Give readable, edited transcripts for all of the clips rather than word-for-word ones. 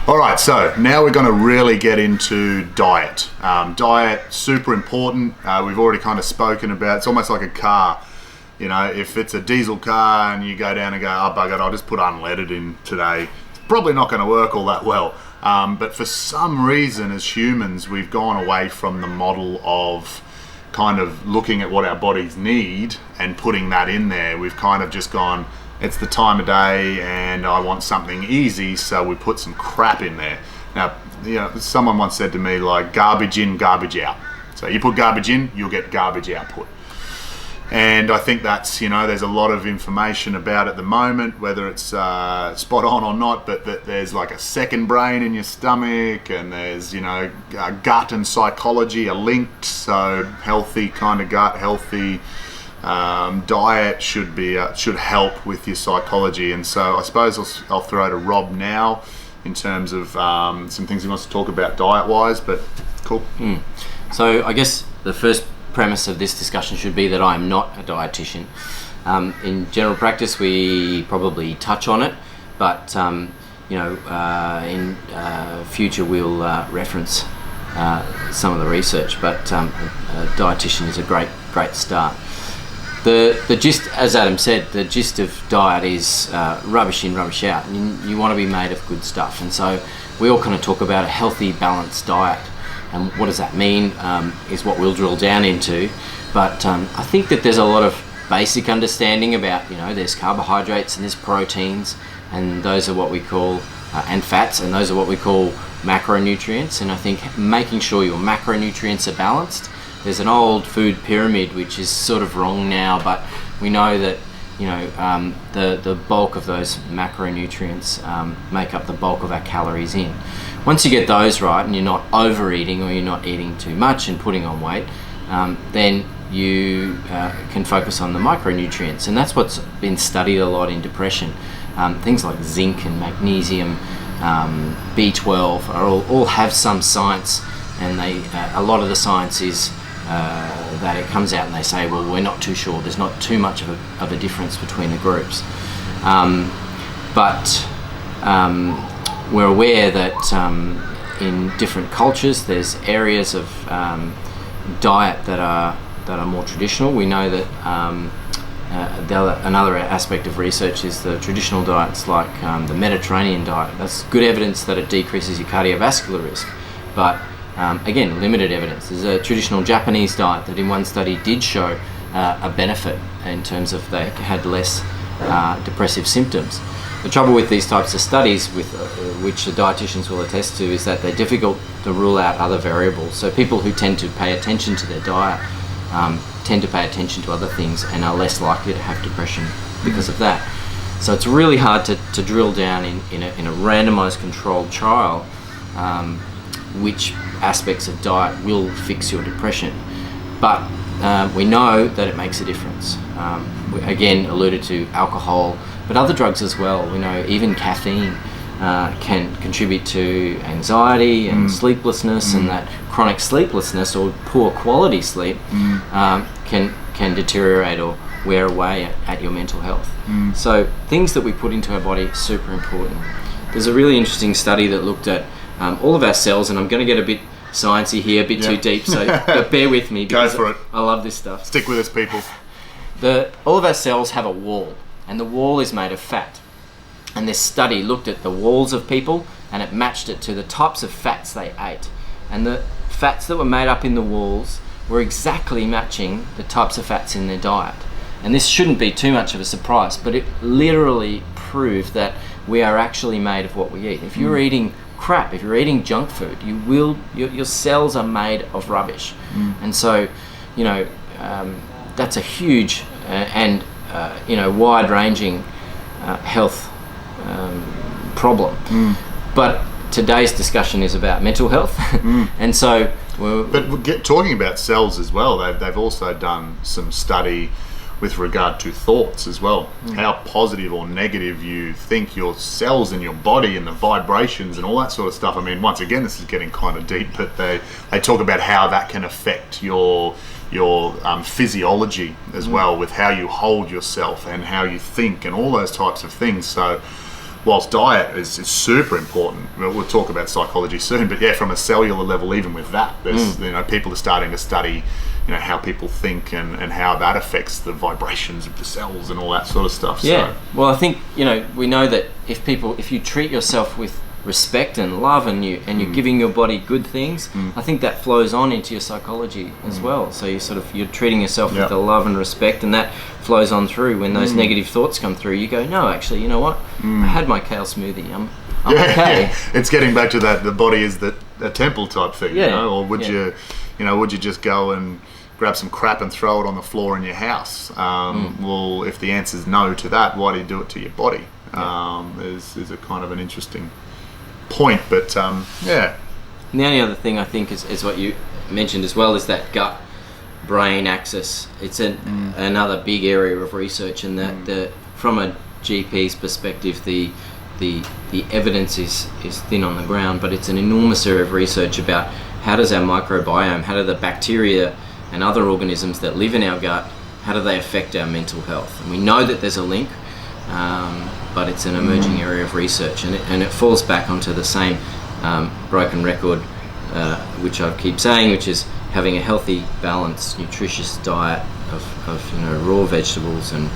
All right, so now we're going to really get into diet. Diet, super important. We've already kind of spoken about. It's almost like a car. You know, if it's a diesel car and you go down and go, oh bugger it, I'll just put unleaded in today, it's probably not going to work all that well. But for some reason, as humans, we've gone away from the model of kind of looking at what our bodies need and putting that in there. We've kind of just gone, it's the time of day and I want something easy, so we put some crap in there. Now, you know, someone once said to me, like, garbage in, garbage out. So you put garbage in, you'll get garbage output. And I think that's, you know, there's a lot of information about at the moment, whether it's spot on or not, but that there's like a second brain in your stomach, and there's, you know, gut and psychology are linked. So healthy kind of gut, healthy diet should help with your psychology. And so I suppose I'll throw to Rob now in terms of some things he wants to talk about diet-wise, but cool. So I guess the first premise of this discussion should be that I'm not a dietitian. In general practice, we probably touch on it, but in future we'll reference some of the research. But a dietitian is a great start. The gist, as Adam said, the gist of diet is rubbish in, rubbish out. And you want to be made of good stuff, and so we all kind of talk about a healthy, balanced diet. And what does that mean is what we'll drill down into. But I think that there's a lot of basic understanding about, you know, there's carbohydrates and there's proteins, and those are what we call, and fats, and those are what we call macronutrients. And I think making sure your macronutrients are balanced. There's an old food pyramid which is sort of wrong now, but we know that, you know, the bulk of those macronutrients make up the bulk of our calories in. Once you get those right and you're not overeating or you're not eating too much and putting on weight, then you can focus on the micronutrients. And that's what's been studied a lot in depression. Things like zinc and magnesium, B12 all have some science, and a lot of the science is that it comes out and they say, well, we're not too sure. There's not too much of a difference between the groups. But we're aware that in different cultures there's areas of diet that are more traditional. We know that another aspect of research is the traditional diets, like the Mediterranean diet. That's good evidence that it decreases your cardiovascular risk, but again, limited evidence. There's a traditional Japanese diet that in one study did show a benefit in terms of they had less depressive symptoms. The trouble with these types of studies, with which the dietitians will attest to, is that they're difficult to rule out other variables. So people who tend to pay attention to their diet tend to pay attention to other things and are less likely to have depression because of that. So it's really hard to drill down in a randomized controlled trial which aspects of diet will fix your depression. But we know that it makes a difference. We again alluded to alcohol, but other drugs as well. We know even caffeine can contribute to anxiety and sleeplessness, and that chronic sleeplessness or poor quality sleep can deteriorate or wear away at your mental health. So things that we put into our body, super important. There's a really interesting study that looked at all of our cells, and I'm going to get a bit sciencey here, a bit too deep, so but bear with me because Go for it. I love this stuff. Stick with us, people. All of our cells have a wall, and the wall is made of fat. And this study looked at the walls of people, and it matched it to the types of fats they ate. And the fats that were made up in the walls were exactly matching the types of fats in their diet. And this shouldn't be too much of a surprise, but it literally proved that we are actually made of what we eat. If you're eating crap, if you're eating junk food, your cells are made of rubbish. And so, you know, that's a huge and wide-ranging health problem. But today's discussion is about mental health, and so. Talking about cells as well, they've also done some study with regard to thoughts as well. How positive or negative you think your cells in your body and the vibrations and all that sort of stuff. I mean, once again, this is getting kind of deep, but they talk about how that can affect your physiology as well, with how you hold yourself and how you think and all those types of things. So whilst diet is super important, we'll talk about psychology soon, but yeah, from a cellular level, even with that, there's people are starting to study how people think and how that affects the vibrations of the cells and all that sort of stuff. Yeah. So. Well, I think we know that if you treat yourself with respect and love, and you're giving your body good things, I think that flows on into your psychology as well. So you're treating yourself with the love and respect, and that flows on through. When those negative thoughts come through, you go, no, actually, you know what? I had my kale smoothie. I'm okay. Yeah. It's getting back to that. The body is a temple type thing, or would you just go and grab some crap and throw it on the floor in your house? Well, if the answer is no to that, why do you do it to your body? Is a kind of an interesting point, but yeah. And the only other thing I think is what you mentioned as well, is that gut-brain axis. It's another big area of research, and that from a GP's perspective, the evidence is thin on the ground, but it's an enormous area of research about how does our microbiome, how do the bacteria and other organisms that live in our gut, how do they affect our mental health? And we know that there's a link, but it's an emerging area of research, and it falls back onto the same broken record, which I keep saying, which is having a healthy, balanced, nutritious diet of raw vegetables and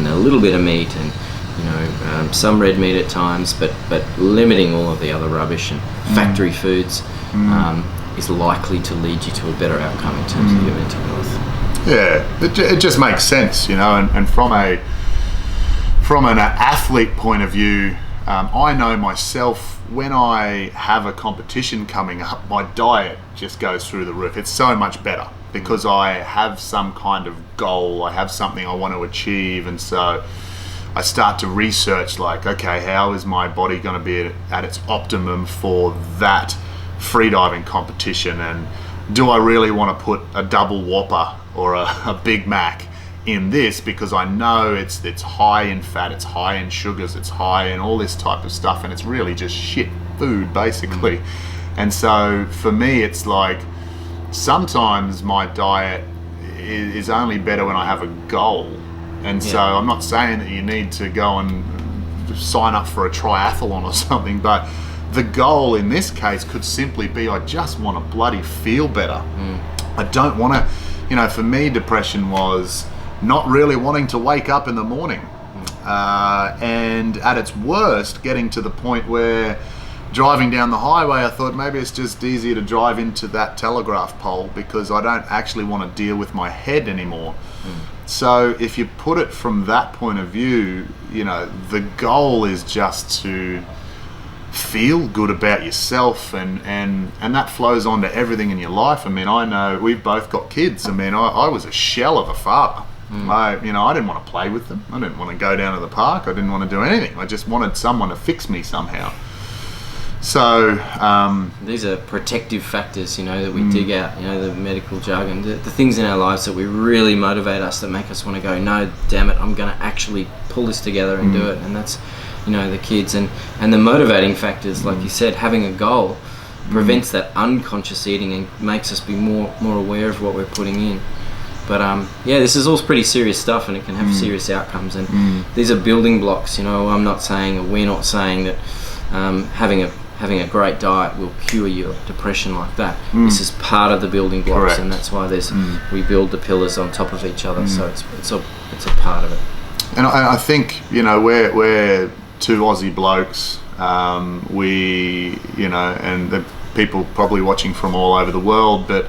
a little bit of meat, and some red meat at times, but limiting all of the other rubbish and factory foods is likely to lead you to a better outcome in terms of your mental health. Yeah, it just makes sense, and from an athlete point of view, I know myself, when I have a competition coming up, my diet just goes through the roof. It's so much better because I have some kind of goal, I have something I want to achieve, and so I start to research, like, okay, how is my body going to be at its optimum for that freediving competition, and do I really want to put a double Whopper or a Big Mac in this, because I know it's high in fat, it's high in sugars, it's high in all this type of stuff, and it's really just shit food basically. And so for me, it's like sometimes my diet is only better when I have a goal. And so I'm not saying that you need to go and sign up for a triathlon or something, but the goal in this case could simply be, I just want to bloody feel better. I don't want to, for me, depression was not really wanting to wake up in the morning. And at its worst, getting to the point where driving down the highway, I thought maybe it's just easier to drive into that telegraph pole because I don't actually want to deal with my head anymore. So if you put it from that point of view, the goal is just to feel good about yourself, and that flows on to everything in your life. I mean, I know we've both got kids. I mean, I was a shell of a father. I didn't want to play with them. I didn't want to go down to the park. I didn't want to do anything. I just wanted someone to fix me somehow. So these are protective factors, that we dig out, the medical jargon, the things in our lives that we really motivate us, that make us want to go, no, damn it, I'm going to actually pull this together and do it. And that's, the kids and the motivating factors, like you said, having a goal prevents that unconscious eating and makes us be more aware of what we're putting in. But this is all pretty serious stuff, and it can have serious outcomes, and these are building blocks. I'm not saying, or we're not saying that having a great diet will cure your depression like that. This is part of the building blocks. Correct. And that's why we build the pillars on top of each other. So it's a part of it. And I think we're two Aussie blokes. And the people probably watching from all over the world, but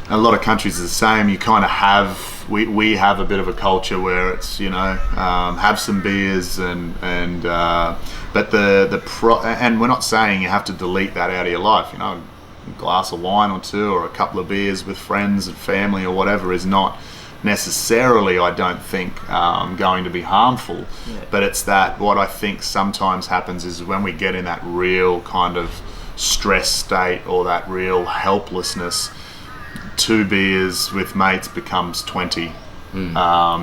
a lot of countries are the same. You kind of have we have a bit of a culture where it's have some beers and but and we're not saying you have to delete that out of your life. A glass of wine or two or a couple of beers with friends and family or whatever is not necessarily, I don't think, going to be harmful. But it's that what I think sometimes happens is when we get in that real kind of stress state or that real helplessness, 2 beers with mates becomes 20,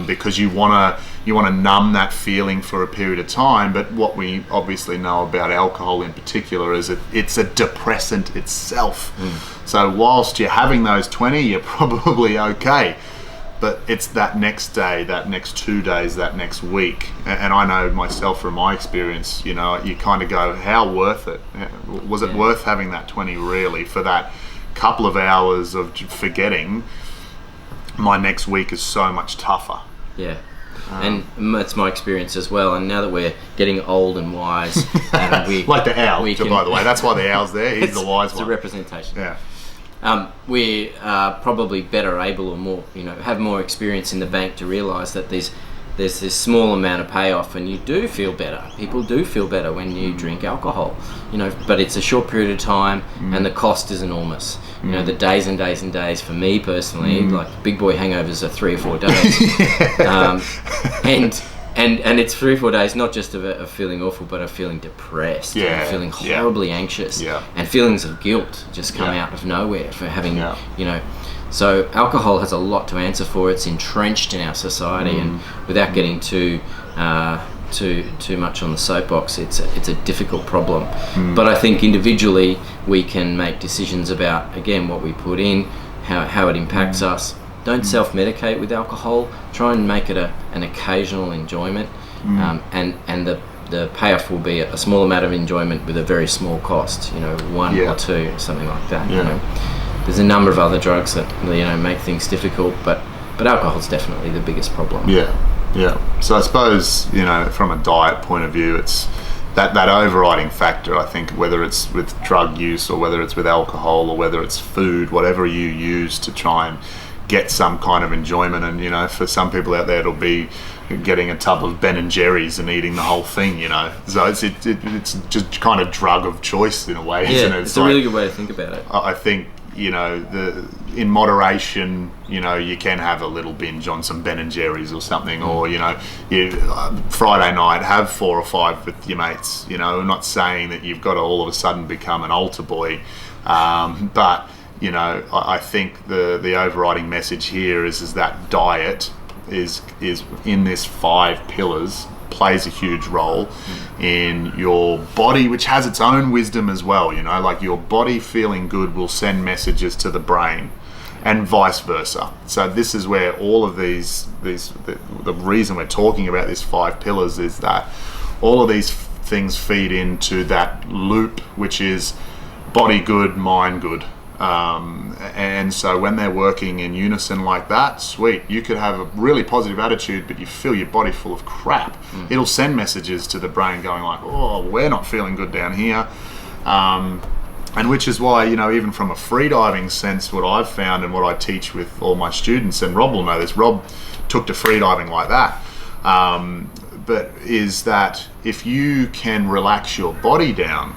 because you want to numb that feeling for a period of time. But what we obviously know about alcohol in particular is it's a depressant itself. So whilst you're having those 20, you're probably okay. but it's that next day, that next 2 days, that next week. And I know myself from my experience, you know, you kind of go, how worth it? Was it worth having that 20 really for that couple of hours of forgetting? My next week is so much tougher. Yeah. And that's my experience as well. And now that we're getting old and wise, and we like the owl, by the way, that's why the owl's there. He's the wise one. It's a representation. Yeah. We are probably better able, or more, you know, have more experience in the bank to realise that there's this small amount of payoff, and you do feel better. People do feel better when you drink alcohol, you know, but it's a short period of time, and the cost is enormous. You know, the days and days and days, for me personally, like big boy hangovers are 3 or 4 days. And it's 3 or 4 days, not just of feeling awful, but of feeling depressed, and feeling horribly anxious, and feelings of guilt just come out of nowhere for having, you know. So alcohol has a lot to answer for. It's entrenched in our society, and without getting too much on the soapbox, it's a difficult problem. But I think individually we can make decisions about, again, what we put in, how it impacts us. Don't self-medicate with alcohol. Try and make it an occasional enjoyment, and the payoff will be a small amount of enjoyment with a very small cost. You know, 1 or 2, something like that. You know, there's a number of other drugs that, you know, make things difficult, but alcohol's definitely the biggest problem. Yeah. So I suppose, you know, from a diet point of view, it's that overriding factor. I think whether it's with drug use or whether it's with alcohol or whether it's food, whatever you use to try and get some kind of enjoyment. And, you know, for some people out there, it'll be getting a tub of Ben and Jerry's and eating the whole thing, you know. So it's just kind of drug of choice in a way, isn't it? It's a really good way to think about it. I think, you know, in moderation, you know, you can have a little binge on some Ben and Jerry's or something, or, you know, Friday night have 4 or 5 with your mates. You know, I'm not saying that you've got to all of a sudden become an altar boy, but, you know, I think the overriding message here is that diet is in this 5 pillars, plays a huge role in your body, which has its own wisdom as well. You know, like your body feeling good will send messages to the brain, and vice versa. So this is where all of the reason we're talking about these 5 pillars is that all of these things feed into that loop, which is body good, mind good. And so when they're working in unison like that, sweet, you could have a really positive attitude, but you feel your body full of crap. It'll send messages to the brain going like, oh, we're not feeling good down here. And which is why, you know, even from a freediving sense, what I've found and what I teach with all my students, and Rob will know this, Rob took to freediving like that, but is that if you can relax your body down,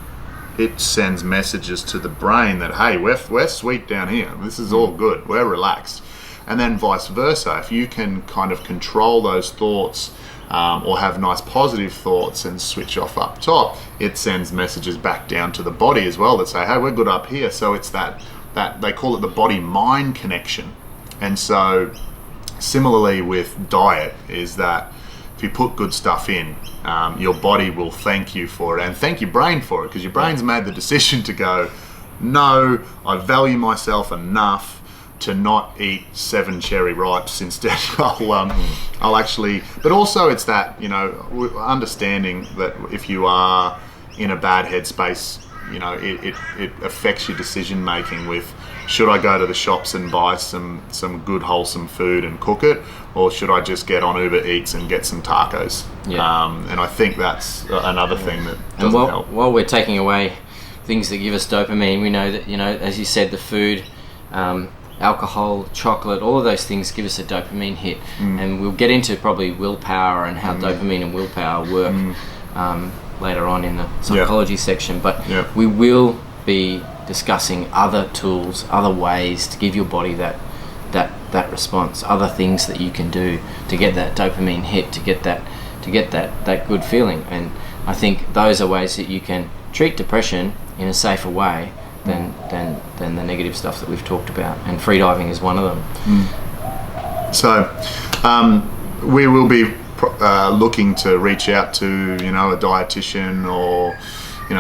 it sends messages to the brain that, hey, we're sweet down here. This is all good. We're relaxed. And then vice versa. If you can kind of control those thoughts, or have nice positive thoughts and switch off up top, it sends messages back down to the body as well that say, hey, we're good up here. So it's that they call it the body-mind connection. And so similarly with diet is that if you put good stuff in, your body will thank you for it and thank your brain for it, because your brain's made the decision to go, no, I value myself enough to not eat 7 cherry ripes. Instead, I'll actually, but also it's that, you know, understanding that if you are in a bad headspace, you know, it affects your decision making with, should I go to the shops and buy some good wholesome food and cook it, or should I just get on Uber Eats and get some tacos? And I think that's another thing that doesn't help. While we're taking away things that give us dopamine, we know that, you know, as you said, the food, alcohol, chocolate, all of those things give us a dopamine hit. And we'll get into probably willpower and how dopamine and willpower work later on in the psychology section, but we will be discussing other tools, other ways to give your body that response, other things that you can do to get that dopamine hit, to get that good feeling. And I think those are ways that you can treat depression in a safer way than the negative stuff that we've talked about, and freediving is one of them. So we will be looking to reach out to, you know, a dietitian or,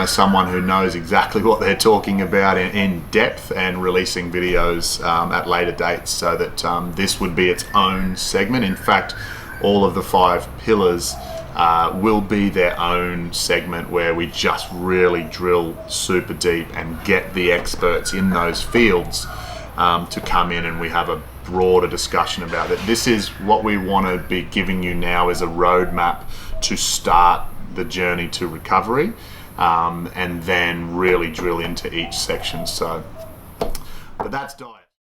someone who knows exactly what they're talking about in depth, and releasing videos at later dates, so that this would be its own segment. In fact, all of the 5 pillars will be their own segment, where we just really drill super deep and get the experts in those fields to come in, and we have a broader discussion about it. This is what we want to be giving you now, is a roadmap to start the journey to recovery, and then really drill into each section. But that's diet.